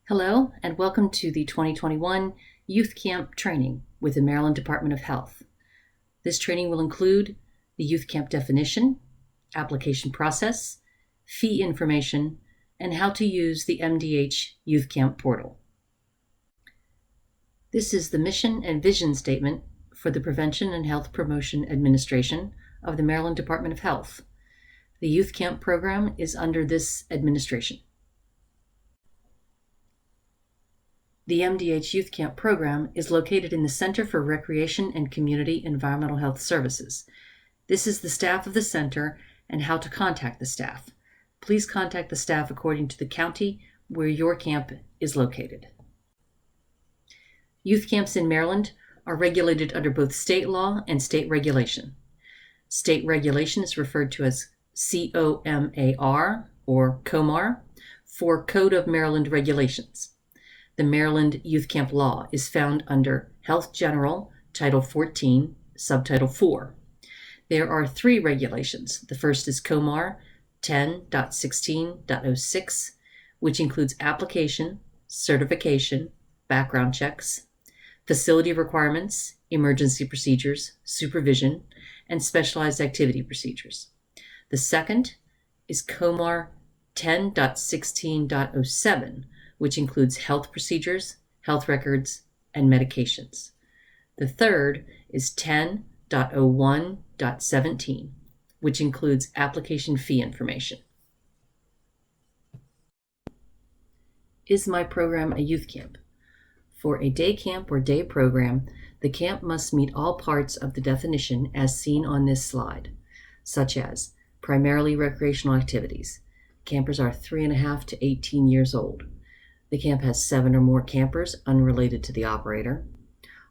Hello, and welcome to the 2021 Youth Camp Training with the Maryland Department of Health. This training will include the Youth Camp definition, application process, fee information, and how to use the MDH Youth Camp portal. This is the mission and vision statement for the Prevention and Health Promotion Administration of the Maryland Department of Health. The Youth Camp program is under this administration. The MDH Youth Camp program is located in the Center for Recreation and Community Environmental Health Services. This is the staff of the center and how to contact the staff. Please contact the staff according to the county where your camp is located. Youth camps in Maryland are regulated under both state law and state regulation. State regulation is referred to as COMAR or COMAR for Code of Maryland Regulations. The Maryland Youth Camp Law is found under Health General, Title 14, Subtitle 4. There are 3 regulations. The first is COMAR 10.16.06, which includes application, certification, background checks, facility requirements, emergency procedures, supervision, and specialized activity procedures. The second is COMAR 10.16.07, which includes health procedures, health records, and medications. The third is 10.01.17, which includes application fee information. Is my program a youth camp? For a day camp or day program, the camp must meet all parts of the definition as seen on this slide, such as primarily recreational activities. Campers are 3.5 to 18 years old. The camp has 7 or more campers unrelated to the operator.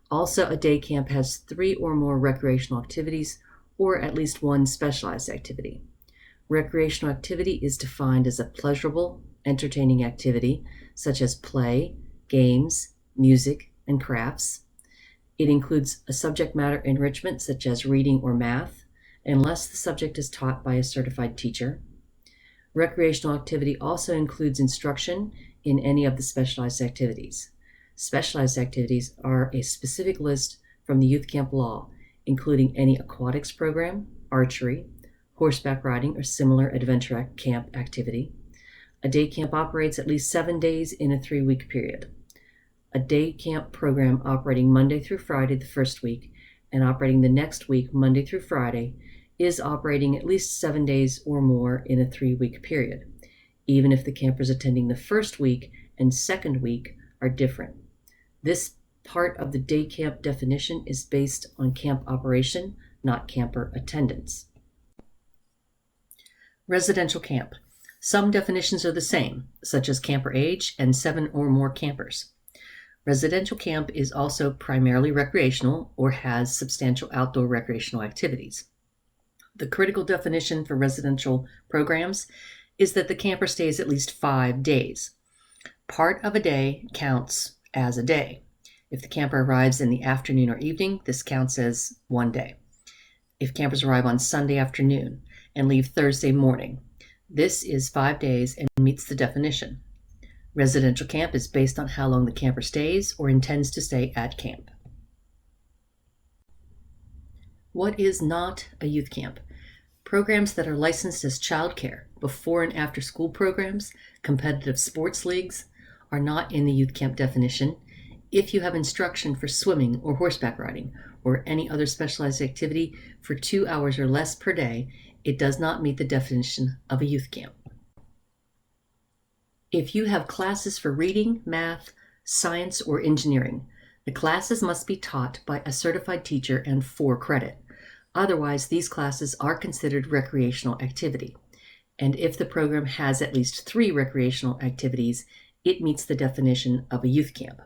Also, a day camp has 3 or more recreational activities or at least one specialized activity. Recreational activity is defined as a pleasurable, entertaining activity such as play, games, music, and crafts. It includes a subject matter enrichment such as reading or math, unless the subject is taught by a certified teacher. Recreational activity also includes instruction in any of the specialized activities. Specialized activities are a specific list from the Youth Camp Law, including any aquatics program, archery, horseback riding, or similar adventure camp activity. A day camp operates at least 7 days in a 3-week period. A day camp program operating Monday through Friday the first week and operating the next week Monday through Friday is operating at least 7 days or more in a 3-week period, even if the campers attending the first week and second week are different. This part of the day camp definition is based on camp operation, not camper attendance. Residential camp. Some definitions are the same, such as camper age and 7 or more campers. Residential camp is also primarily recreational or has substantial outdoor recreational activities. The critical definition for residential programs is that the camper stays at least 5 days. Part of a day counts as a day. If the camper arrives in the afternoon or evening, this counts as 1 day. If campers arrive on Sunday afternoon and leave Thursday morning, this is 5 days and meets the definition. Residential camp is based on how long the camper stays or intends to stay at camp. What is not a youth camp? Programs that are licensed as childcare, before and after school programs, competitive sports leagues, are not in the youth camp definition. If you have instruction for swimming or horseback riding or any other specialized activity for 2 hours or less per day, it does not meet the definition of a youth camp. If you have classes for reading, math, science, or engineering, the classes must be taught by a certified teacher and for credit. Otherwise, these classes are considered recreational activity. And if the program has at least 3 recreational activities, it meets the definition of a youth camp.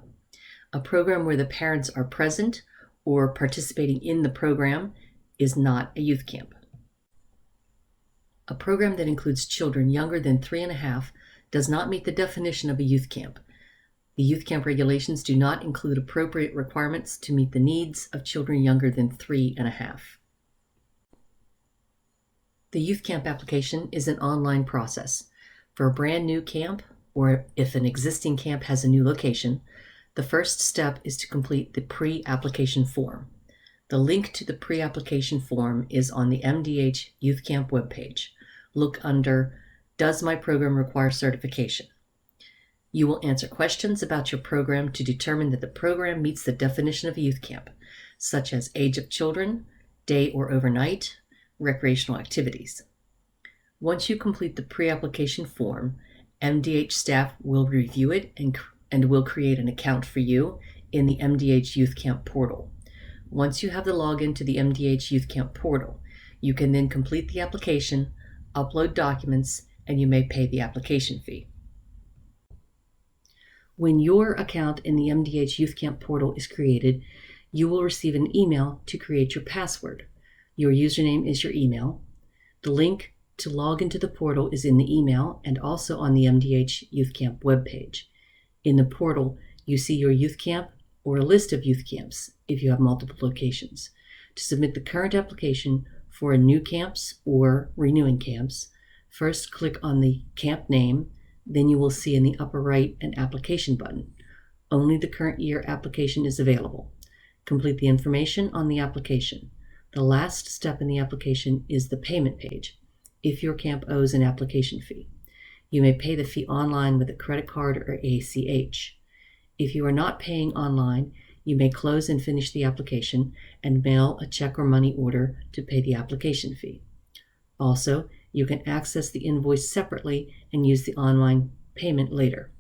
A program where the parents are present or participating in the program is not a youth camp. A program that includes children younger than 3.5 does not meet the definition of a youth camp. The youth camp regulations do not include appropriate requirements to meet the needs of children younger than 3.5. The youth camp application is an online process. For a brand new camp or if an existing camp has a new location, the first step is to complete the pre-application form. The link to the pre-application form is on the MDH Youth Camp webpage. Look under Does my program require certification? You will answer questions about your program to determine that the program meets the definition of a youth camp, such as age of children, day or overnight, recreational activities. Once you complete the pre-application form, MDH staff will review it and will create an account for you in the MDH Youth Camp portal. Once you have the login to the MDH Youth Camp portal, you can then complete the application, upload documents, and you may pay the application fee. When your account in the MDH Youth Camp portal is created, you will receive an email to create your password. Your username is your email. The link to log into the portal is in the email and also on the MDH Youth Camp webpage. In the portal, you see your youth camp or a list of youth camps if you have multiple locations. To submit the current application for a new camps or renewing camps, first click on the camp name. Then you will see in the upper right an application button. Only the current year application is available. Complete the information on the application. The last step in the application is the payment page, if your camp owes an application fee. You may pay the fee online with a credit card or ACH. If you are not paying online, you may close and finish the application and mail a check or money order to pay the application fee. Also, you can access the invoice separately and use the online payment later.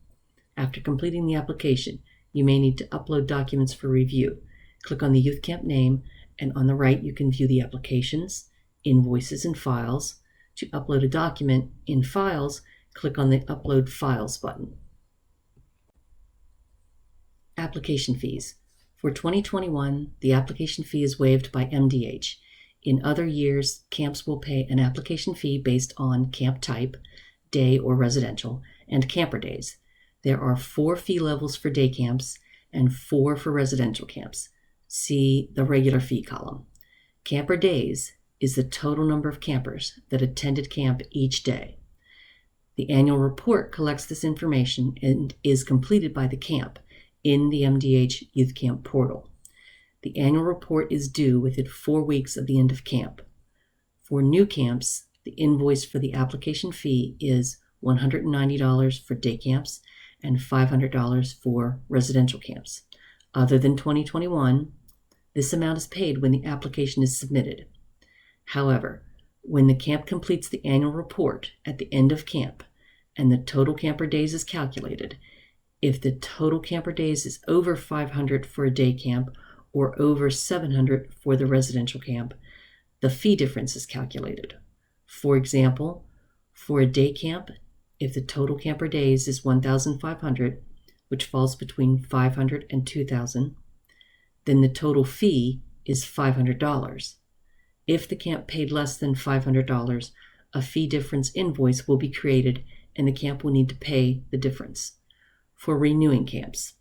After completing the application, you may need to upload documents for review. Click on the youth camp name, and on the right you can view the applications, invoices, and files. To upload a document in Files, click on the Upload Files button. Application fees. For 2021, the application fee is waived by MDH. In other years, camps will pay an application fee based on camp type, day or residential, and camper days. There are 4 fee levels for day camps and 4 for residential camps. See the regular fee column. Camper days is the total number of campers that attended camp each day. The annual report collects this information and is completed by the camp in the MDH Youth Camp portal. The annual report is due within 4 weeks of the end of camp. For new camps, the invoice for the application fee is $190 for day camps and $500 for residential camps. Other than 2021, this amount is paid when the application is submitted. However, when the camp completes the annual report at the end of camp and the total camper days is calculated, if the total camper days is over 500 for a day camp or over 700 for the residential camp, the fee difference is calculated. For example, for a day camp, if the total camper days is 1,500, which falls between 500 and 2,000, then the total fee is $500. If the camp paid less than $500, a fee difference invoice will be created and the camp will need to pay the difference. For renewing camps,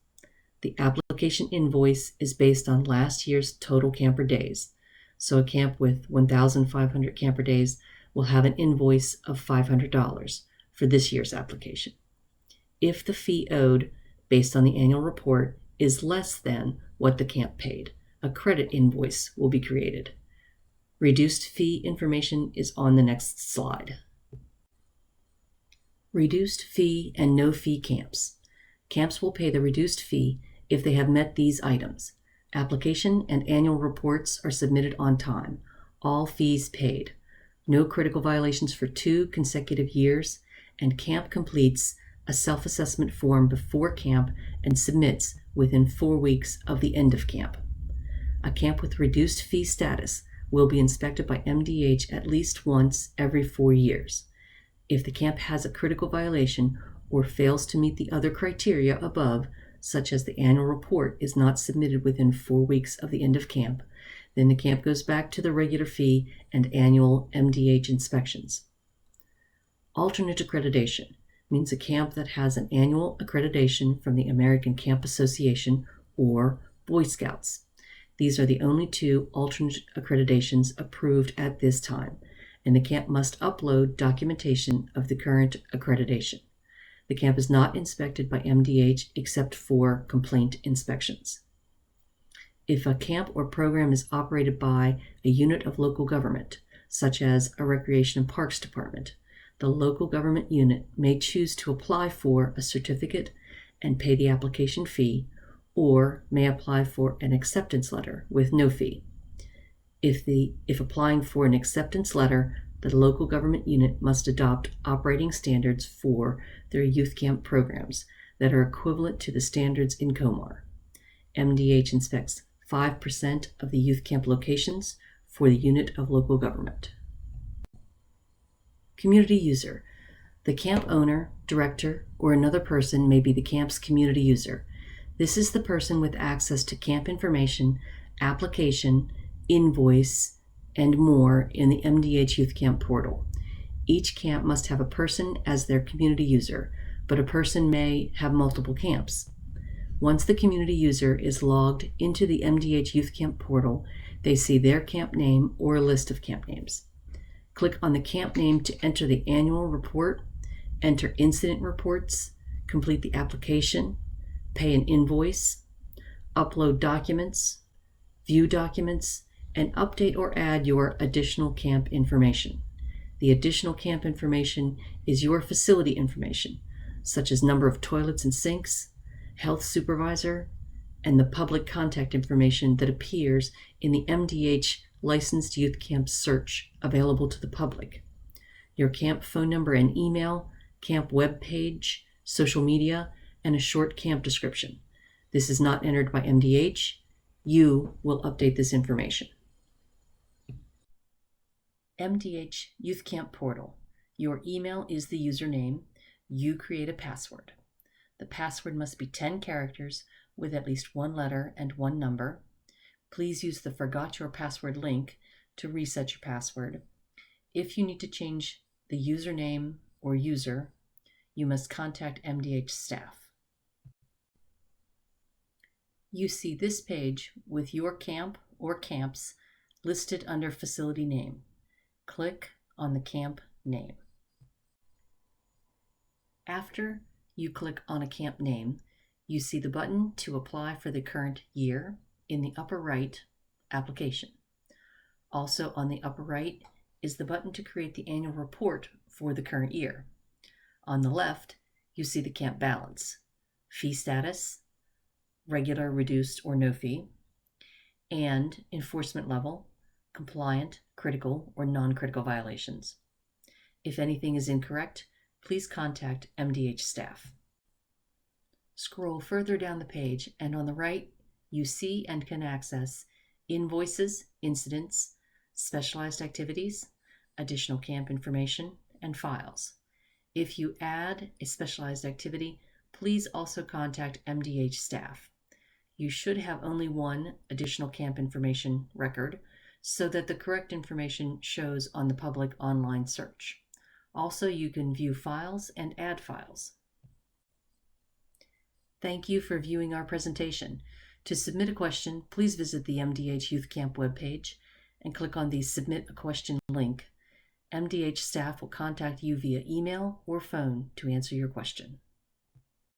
the application invoice is based on last year's total camper days. So a camp with 1,500 camper days will have an invoice of $500 for this year's application. If the fee owed based on the annual report is less than what the camp paid, a credit invoice will be created. Reduced fee information is on the next slide. Reduced fee and no fee camps. Camps will pay the reduced fee if they have met these items. Application and annual reports are submitted on time. All fees paid. No critical violations for 2 consecutive years, and camp completes a self-assessment form before camp and submits within 4 weeks of the end of camp. A camp with reduced fee status will be inspected by MDH at least once every 4 years. If the camp has a critical violation or fails to meet the other criteria above, such as the annual report is not submitted within 4 weeks of the end of camp, then the camp goes back to the regular fee and annual MDH inspections. Alternate accreditation means a camp that has an annual accreditation from the American Camp Association or Boy Scouts. These are the only 2 alternate accreditations approved at this time, and the camp must upload documentation of the current accreditation. The camp is not inspected by MDH except for complaint inspections. If a camp or program is operated by a unit of local government, such as a Recreation and Parks Department, the local government unit may choose to apply for a certificate and pay the application fee, or may apply for an acceptance letter with no fee. If applying for an acceptance letter, the local government unit must adopt operating standards for their youth camp programs that are equivalent to the standards in COMAR. MDH inspects 5% of the youth camp locations for the unit of local government. Community user. The camp owner, director, or another person may be the camp's community user. This is the person with access to camp information, application, invoice, and more in the MDH Youth Camp portal. Each camp must have a person as their community user, but a person may have multiple camps. Once the community user is logged into the MDH Youth Camp portal, they see their camp name or a list of camp names. Click on the camp name to enter the annual report, enter incident reports, complete the application, pay an invoice, upload documents, view documents, and update or add your additional camp information. The additional camp information is your facility information, such as number of toilets and sinks, health supervisor, and the public contact information that appears in the MDH Licensed Youth Camp search available to the public. Your camp phone number and email, camp web page, social media, and a short camp description. This is not entered by MDH. You will update this information. MDH Youth Camp portal. Your email is the username. You create a password. The password must be 10 characters with at least one letter and one number. Please use the Forgot Your Password link to reset your password. If you need to change the username or user, you must contact MDH staff. You see this page with your camp or camps listed under facility name. Click on the camp name. After you click on a camp name, you see the button to apply for the current year in the upper right, application. Also on the upper right is the button to create the annual report for the current year. On the left, you see the camp balance, fee status, regular, reduced, or no fee, and enforcement level, compliant, critical, or non-critical violations. If anything is incorrect, please contact MDH staff. Scroll further down the page, and on the right, you see and can access invoices, incidents, specialized activities, additional camp information, and files. If you add a specialized activity, please also contact MDH staff. You should have only one additional camp information record so that the correct information shows on the public online search. Also, you can view files and add files. Thank you for viewing our presentation. To submit a question, please visit the MDH Youth Camp webpage and click on the Submit a Question link. MDH staff will contact you via email or phone to answer your question.